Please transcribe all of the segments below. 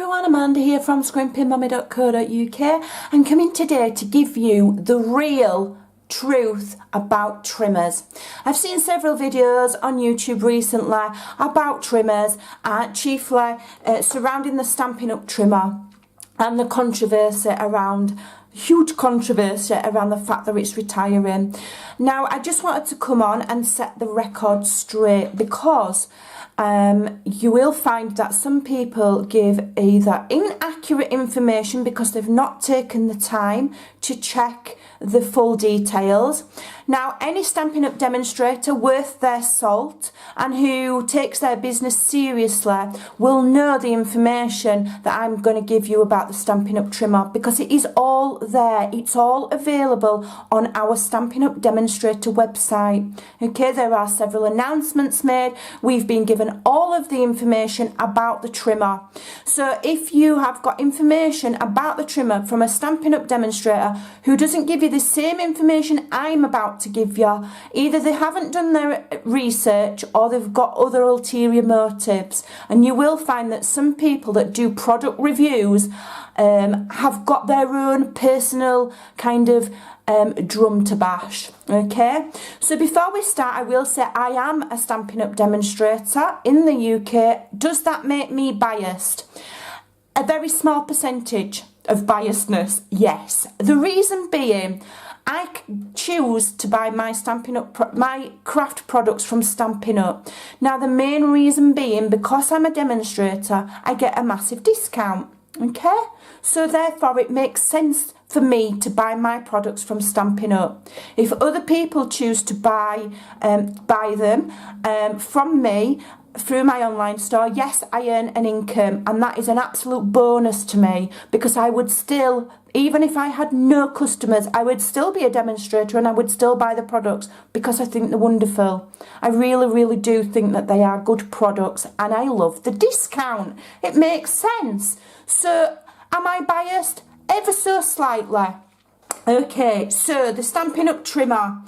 everyone, Amanda here from Scrimpingmommy.co.uk. I'm coming today to give you the real truth about trimmers. I've seen several videos on YouTube recently about trimmers, chiefly surrounding the Stampin' Up! Trimmer and the controversy around huge controversy around the fact that it's retiring. Now, I just wanted to come on and set the record straight because you will find that some people give either inaccurate information because they've not taken the time to check the full details. Now, any Stampin' Up! Demonstrator worth their salt and who takes their business seriously will know the information that I'm going to give you about the Stampin' Up! Trimmer, because it is all there. It's all available on our Stampin' Up! Demonstrator website. Okay, there are several announcements made. We've been given all of the information about the trimmer. So if you have got information about the trimmer from a Stampin' Up! Demonstrator who doesn't give you the same information I'm about to give you, either they haven't done their research or they've got other ulterior motives. And you will find that some people that do product reviews have got their own personal kind of drum to bash. Okay, so before we start, I will say I am a Stampin' Up! Demonstrator in the UK. Does that make me biased? A very small percentage of biasness, yes. The reason being, I choose to buy my Stampin' Up! My craft products from Stampin' Up! Now, the main reason being, because I'm a demonstrator, I get a massive discount. Okay, so therefore it makes sense for me to buy my products from Stampin' Up! If other people choose to buy them from me through my online store, yes, I earn an income, and that is an absolute bonus to me, because I would still, even if I had no customers, I would still be a demonstrator and I would still buy the products because I think they're wonderful. I really, really do think that they are good products, and I love the discount. It makes sense. So, am I biased? Ever so slightly. Okay, so the Stampin' Up! Trimmer.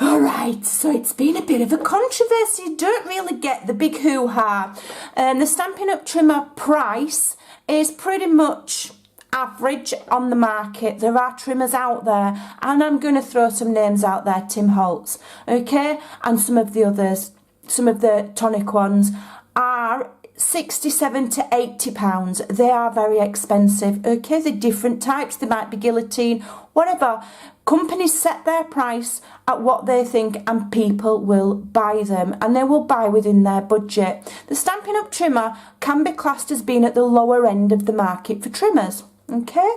Alright, so it's been a bit of a controversy. You don't really get the big hoo-ha. The Stampin' Up! Trimmer price is pretty much average on the market. There are trimmers out there, and I'm going to throw some names out there. Tim Holtz, okay, and some of the others, some of the tonic ones are £67 to £80. They are very expensive. Okay, they're different types. They might be guillotine, whatever. Companies set their price at what they think, and people will buy them, and they will buy within their budget. The Stampin' Up! Trimmer can be classed as being at the lower end of the market for trimmers. Okay,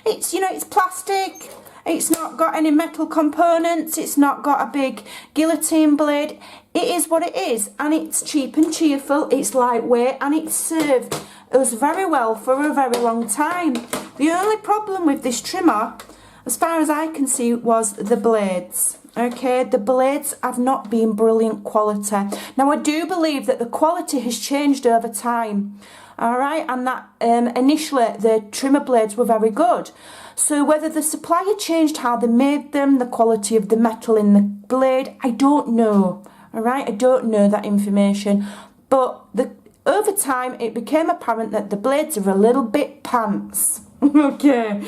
it's, you know, it's plastic. It's not got any metal components. It's not got a big guillotine blade. It is what it is, and it's cheap and cheerful. It's lightweight, and it's served us very well for a very long time. The only problem with this trimmer, as far as I can see, was the blades. Okay, the blades have not been brilliant quality. Now, I do believe that the quality has changed over time. All right, and that initially the trimmer blades were very good. So whether the supplier changed how they made them, the quality of the metal in the blade, I don't know. All right, I don't know that information. But over time, it became apparent that the blades are a little bit pants. Okay.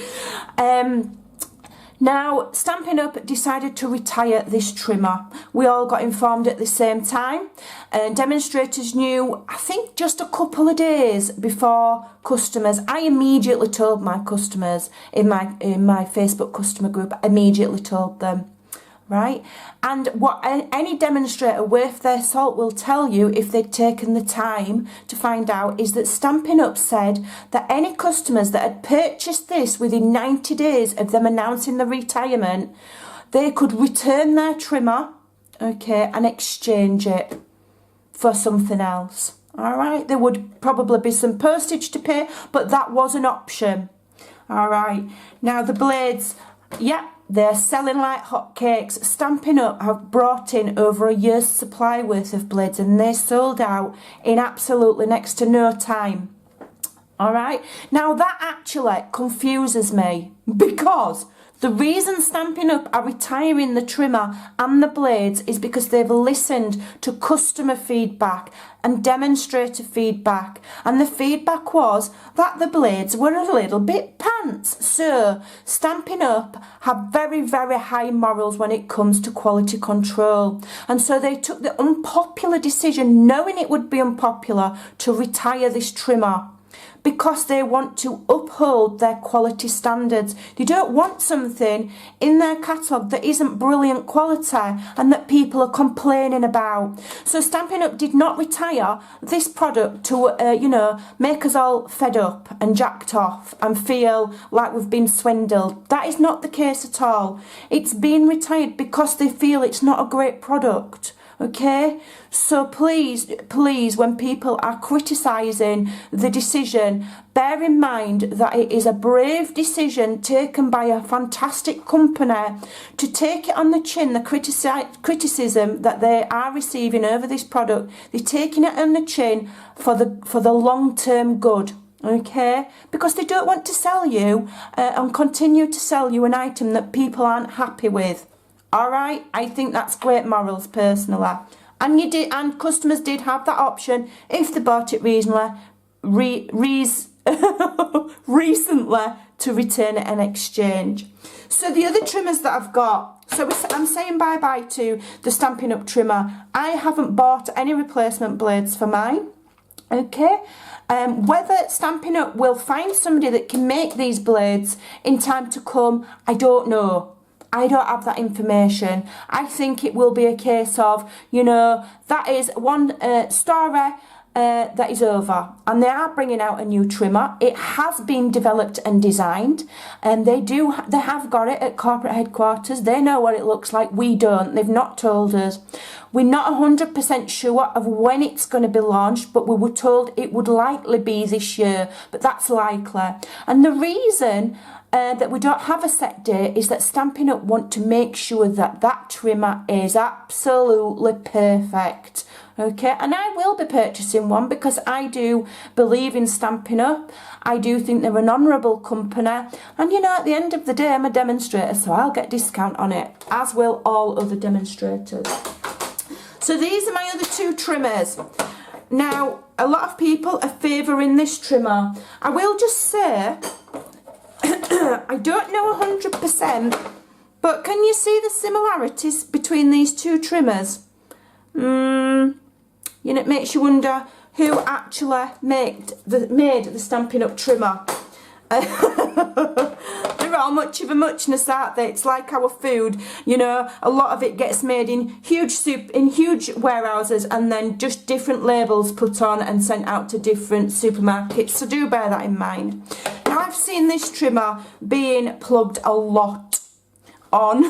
Now, Stampin' Up! Decided to retire this trimmer. We all got informed at the same time. Demonstrators knew, I think, just a couple of days before customers. I immediately told my customers in my Facebook customer group, I immediately told them. Right? And what any demonstrator worth their salt will tell you, if they'd taken the time to find out, is that Stampin' Up! Said that any customers that had purchased this within 90 days of them announcing the retirement, they could return their trimmer, okay, and exchange it for something else. All right? There would probably be some postage to pay, but that was an option. All right? Now, the blades, yeah, they're selling like hotcakes. Stampin' Up! Have brought in over a year's supply worth of blades, and they sold out in absolutely next to no time. All right. Now, that actually confuses me, because The reason Stampin' Up are retiring the trimmer and the blades is because they've listened to customer feedback and demonstrator feedback, and the feedback was that the blades were a little bit pants. So Stampin' Up have very, very high morals when it comes to quality control, and so they took the unpopular decision, knowing it would be unpopular, to retire this trimmer, because they want to uphold their quality standards. They don't want something in their catalogue that isn't brilliant quality and that people are complaining about. So Stampin' Up did not retire this product to, make us all fed up and jacked off and feel like we've been swindled. That is not the case at all. It's been retired because they feel it's not a great product. Okay, so please, when people are criticising the decision, bear in mind that it is a brave decision taken by a fantastic company to take it on the chin, the criticism that they are receiving over this product. They're taking it on the chin for the long-term good. Okay, because they don't want to sell you and continue to sell you an item that people aren't happy with. All right, I think that's great morals personally, and customers did have that option if they bought it recently to return it and exchange. So the other trimmers that I've got, I'm saying bye bye to the Stampin' Up trimmer. I haven't bought any replacement blades for mine. Okay, whether Stampin' Up will find somebody that can make these blades in time to come, I don't know. I don't have that information. I think it will be a case of, that is one story that is over, and they are bringing out a new trimmer. It has been developed and designed, and they have got it at corporate headquarters. They know what it looks like. We don't. They've not told us. We're not 100% sure of when it's going to be launched, but we were told it would likely be this year, but that's likely. And the reason that we don't have a set date is that Stampin' Up want to make sure that that trimmer is absolutely perfect. Okay, and I will be purchasing one because I do believe in Stampin' Up. I do think they're an honourable company, and at the end of the day I'm a demonstrator, so I'll get discount on it, as will all other demonstrators. So these are my other two trimmers. Now, a lot of people are favouring this trimmer. I will just say, I don't know 100%, but can you see the similarities between these two trimmers? It makes you wonder who actually made the Stampin' Up trimmer. They're all much of a muchness, aren't they? It's like our food, a lot of it gets made in huge warehouses and then just different labels put on and sent out to different supermarkets, so do bear that in mind. Now, I've seen this trimmer being plugged a lot on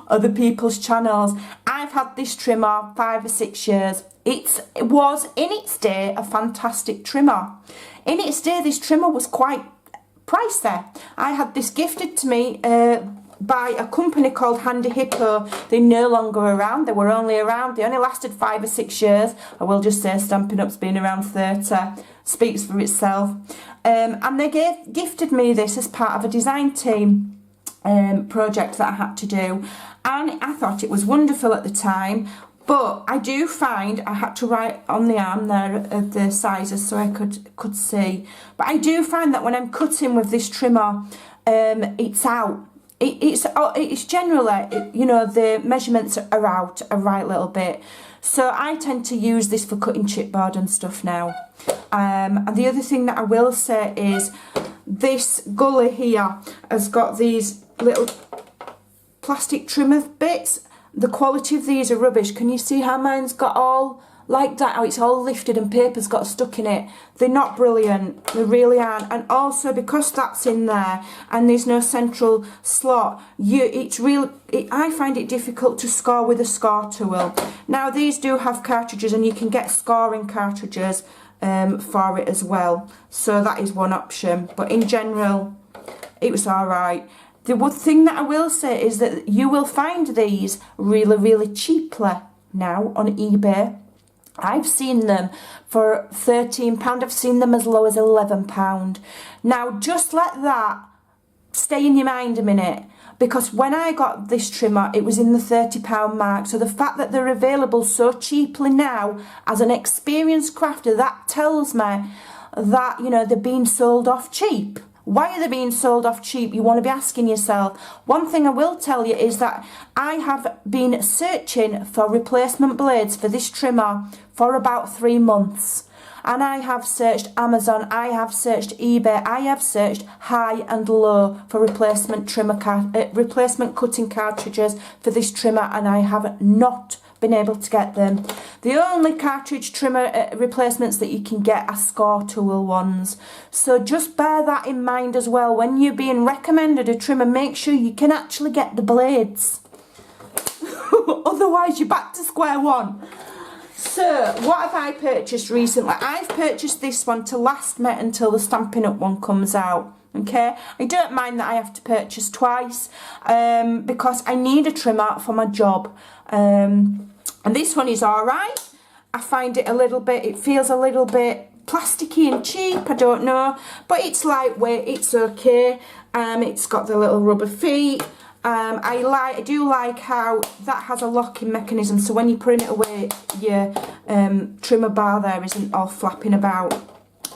other people's channels. I've had this trimmer 5 or 6 years. It was in its day a fantastic trimmer. In its day, this trimmer was quite pricey. I had this gifted to me by a company called Handy Hippo. They're no longer around. They were only around. They only lasted 5 or 6 years. I will just say Stampin' Up's been around 30. Speaks for itself. And they gifted me this as part of a design team project that I had to do. And I thought it was wonderful at the time. But I do find, I had to write on the arm there of the sizes so I could see. But I do find that when I'm cutting with this trimmer, it's out. It's generally, the measurements are out a right little bit. So I tend to use this for cutting chipboard and stuff now. And the other thing that I will say is this gully here has got these little plastic trimmer bits. The quality of these are rubbish. Can you see how mine's got all like that? How it's all lifted and paper's got stuck in it. They're not brilliant. They really aren't. And also because that's in there and there's no central slot, I find it difficult to score with a score tool. Now these do have cartridges and you can get scoring cartridges for it as well. So that is one option. But in general, it was alright. The one thing that I will say is that you will find these really, really cheaply now on eBay. I've seen them for £13. I've seen them as low as £11. Now, just let that stay in your mind a minute, because when I got this trimmer, it was in the £30 mark. So the fact that they're available so cheaply now, as an experienced crafter, that tells me that, you know, they're being sold off cheap. Why are they being sold off cheap? You want to be asking yourself. One thing I will tell you is that I have been searching for replacement blades for this trimmer for about 3 months. And I have searched Amazon, I have searched eBay, I have searched high and low for replacement cutting cartridges for this trimmer, and I have not been able to get them. The only cartridge trimmer replacements that you can get are score tool ones. So just bear that in mind as well. When you're being recommended a trimmer, make sure you can actually get the blades. Otherwise you're back to square one. So, what have I purchased recently? I've purchased this one to last me until the Stampin' Up! One comes out. Okay, I don't mind that I have to purchase twice because I need a trimmer for my job. And this one is alright. I find it a little bit, it feels a little bit plasticky and cheap, I don't know. But it's lightweight, it's okay. It's got the little rubber feet. I do like how that has a locking mechanism, so when you're putting it away, your trimmer bar there isn't all flapping about.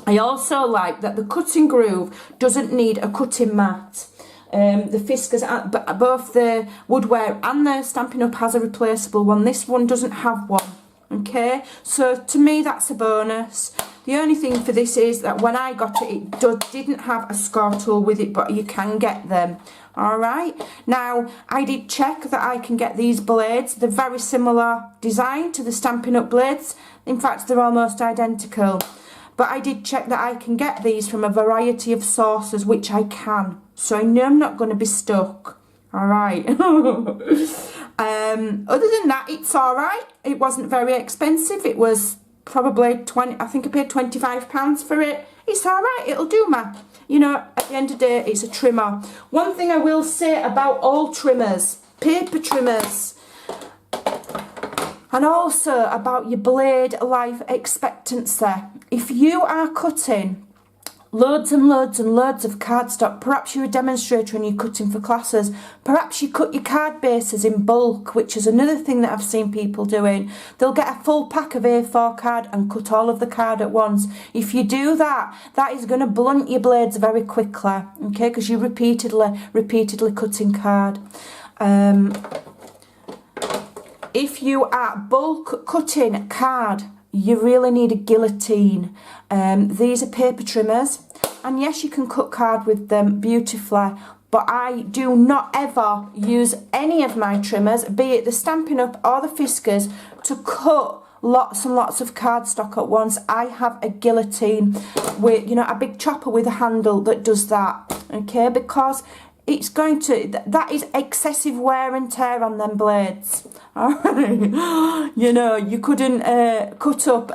I also like that the cutting groove doesn't need a cutting mat. The Fiskars, both the Woodware and the Stampin' Up! Has a replaceable one. This one doesn't have one. Okay, so to me that's a bonus. The only thing for this is that when I got it, it didn't have a score tool with it, but you can get them. Alright, now I did check that I can get these blades. They're very similar design to the Stampin' Up! Blades. In fact, they're almost identical. But I did check that I can get these from a variety of sources, which I can. So I know I'm not going to be stuck. Alright. Other than that, it's alright. It wasn't very expensive. It was probably I think I paid £25 for it. It's alright, it'll do, ma. You know, at the end of the day, it's a trimmer. One thing I will say about all trimmers, paper trimmers, and also about your blade life expectancy. If you are cutting loads and loads and loads of cardstock, perhaps you're a demonstrator and you're cutting for classes, perhaps you cut your card bases in bulk, which is another thing that I've seen people doing. They'll get a full pack of A4 card and cut all of the card at once. If you do that, that is going to blunt your blades very quickly, okay, because you're repeatedly cutting card. If you are bulk cutting card, you really need a guillotine. These are paper trimmers, and yes, you can cut card with them beautifully, but I do not ever use any of my trimmers, be it the Stampin' Up! Or the Fiskars, to cut lots and lots of cardstock at once. I have a guillotine with, you know, a big chopper with a handle that does that, okay, because it's going to, that is excessive wear and tear on them blades. Alright, you know, you couldn't cut up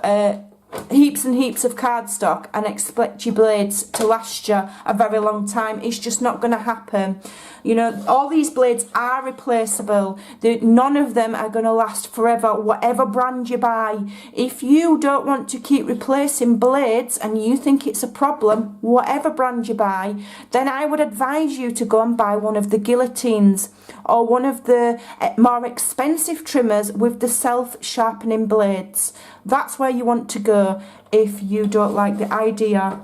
heaps and heaps of cardstock and expect your blades to last you a very long time. It's just not going to happen. You know, all these blades are replaceable. None of them are going to last forever, whatever brand you buy. If you don't want to keep replacing blades and you think it's a problem, whatever brand you buy, then I would advise you to go and buy one of the guillotines or one of the more expensive trimmers with the self-sharpening blades. That's where you want to go if you don't like the idea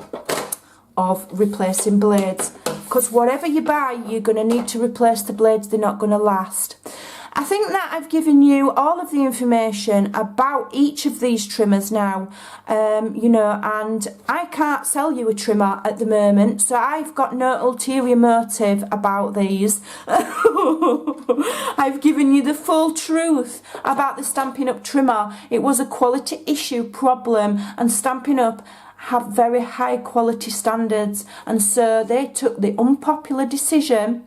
of replacing blades. Because whatever you buy, you're going to need to replace the blades. They're not going to last. I think that I've given you all of the information about each of these trimmers now, you know, and I can't sell you a trimmer at the moment, so I've got no ulterior motive about these. I've given you the full truth about the Stampin' Up! Trimmer. It was a quality issue problem, and Stampin' Up! Have very high quality standards, and so they took the unpopular decision,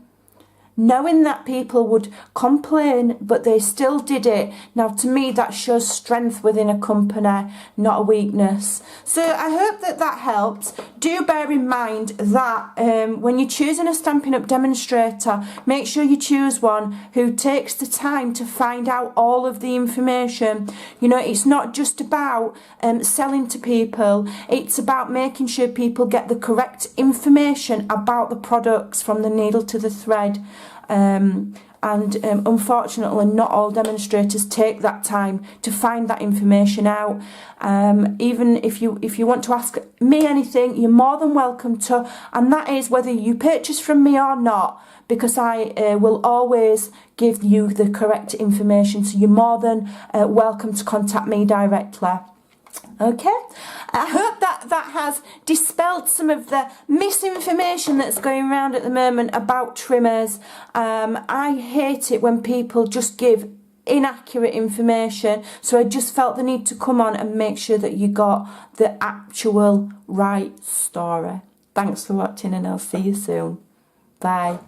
knowing that people would complain, but they still did it. Now, to me, that shows strength within a company, not a weakness. So I hope that that helps. do bear in mind that when you're choosing a Stampin' Up! Demonstrator, make sure you choose one who takes the time to find out all of the information. You know, it's not just about selling to people, it's about making sure people get the correct information about the products from the needle to the thread. Unfortunately, not all demonstrators take that time to find that information out. Even if you want to ask me anything, you're more than welcome to, and that is whether you purchase from me or not, because I will always give you the correct information, so you're more than welcome to contact me directly. Okay, I hope that has dispelled some of the misinformation that's going around at the moment about trimmers. I hate it when people just give inaccurate information, so I just felt the need to come on and make sure that you got the actual right story. Thanks for watching, and I'll see you soon. Bye.